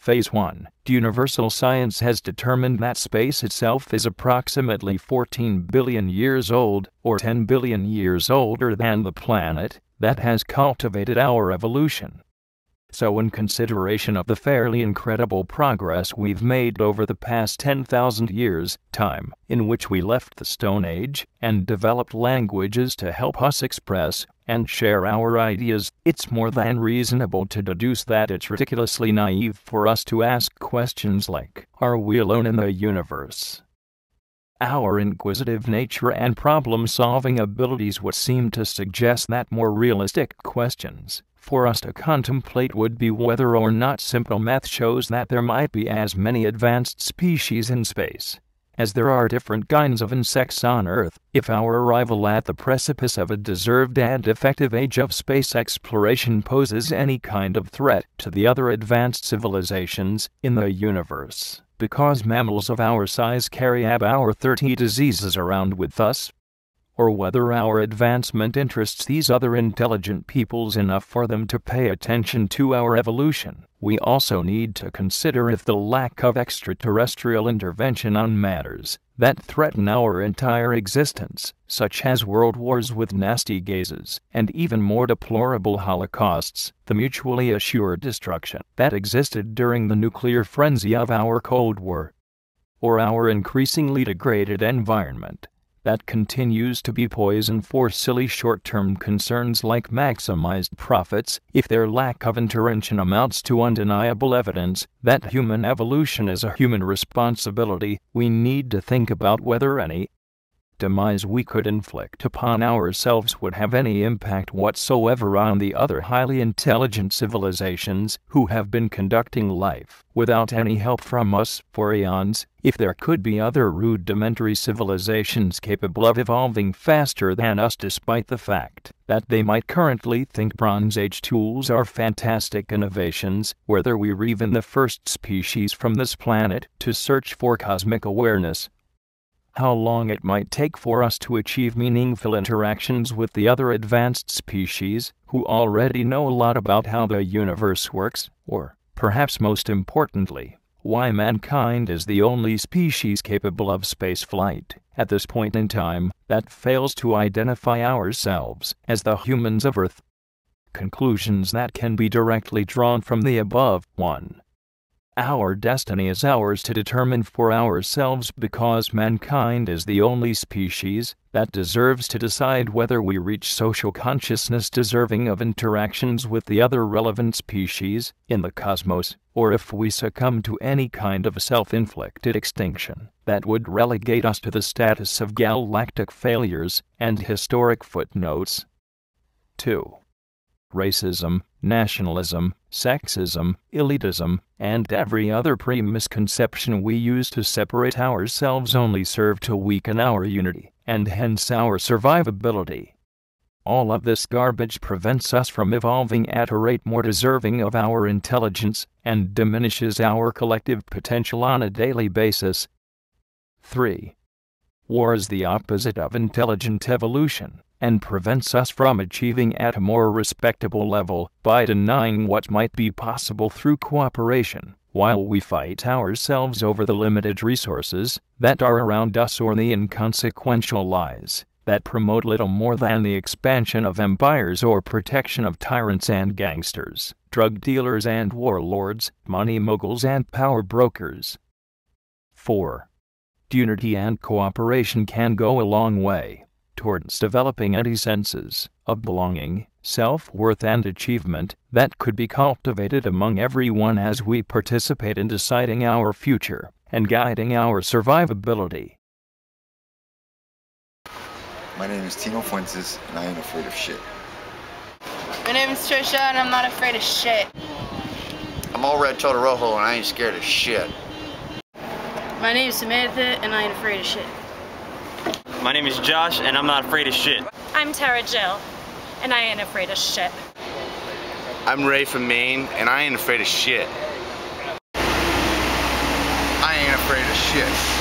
Phase 1. Universal science has determined that space itself is approximately 14 billion years old, or 10 billion years older than the planet that has cultivated our evolution. So in consideration of the fairly incredible progress we've made over the past 10,000 years, time in which we left the Stone Age and developed languages to help us express and share our ideas, it's more than reasonable to deduce that it's ridiculously naive for us to ask questions like, are we alone in the universe? Our inquisitive nature and problem-solving abilities would seem to suggest that more realistic questions for us to contemplate would be whether or not simple math shows that there might be as many advanced species in space as there are different kinds of insects on Earth. If our arrival at the precipice of a deserved and effective age of space exploration poses any kind of threat to the other advanced civilizations in the universe, because mammals of our size carry about 30 diseases around with us, or whether our advancement interests these other intelligent peoples enough for them to pay attention to our evolution. We also need to consider if the lack of extraterrestrial intervention on matters that threaten our entire existence, such as world wars with nasty gazes, and even more deplorable holocausts, the mutually assured destruction that existed during the nuclear frenzy of our Cold War, or our increasingly degraded environment that continues to be poison for silly short-term concerns like maximized profits, if their lack of intervention amounts to undeniable evidence that human evolution is a human responsibility, we need to think about whether any demise we could inflict upon ourselves would have any impact whatsoever on the other highly intelligent civilizations who have been conducting life without any help from us for eons. If there could be other rudimentary civilizations capable of evolving faster than us, despite the fact that they might currently think Bronze Age tools are fantastic innovations, whether we were even the first species from this planet to search for cosmic awareness, how long it might take for us to achieve meaningful interactions with the other advanced species who already know a lot about how the universe works, or, perhaps most importantly, why mankind is the only species capable of spaceflight at this point in time that fails to identify ourselves as the humans of Earth. Conclusions that can be directly drawn from the above. 1. Our destiny is ours to determine for ourselves because mankind is the only species that deserves to decide whether we reach social consciousness deserving of interactions with the other relevant species in the cosmos, or if we succumb to any kind of self-inflicted extinction that would relegate us to the status of galactic failures and historic footnotes. 2. Racism, nationalism, sexism, elitism, and every other misconception we use to separate ourselves only serve to weaken our unity, and hence our survivability. All of this garbage prevents us from evolving at a rate more deserving of our intelligence, and diminishes our collective potential on a daily basis. 3. War is the opposite of intelligent evolution, and prevents us from achieving at a more respectable level by denying what might be possible through cooperation, while we fight ourselves over the limited resources that are around us or the inconsequential lies that promote little more than the expansion of empires or protection of tyrants and gangsters, drug dealers and warlords, money moguls and power brokers. 4. Unity and cooperation can go a long way towards developing any senses of belonging, self-worth and achievement that could be cultivated among everyone as we participate in deciding our future and guiding our survivability. My name is Tino Fuentes, and I ain't afraid of shit. My name is Trisha, and I'm not afraid of shit. I'm all red Totorojo, and I ain't scared of shit. My name is Samantha, and I ain't afraid of shit. My name is Josh, and I'm not afraid of shit. I'm Tara Jill, and I ain't afraid of shit. I'm Ray from Maine, and I ain't afraid of shit. I ain't afraid of shit.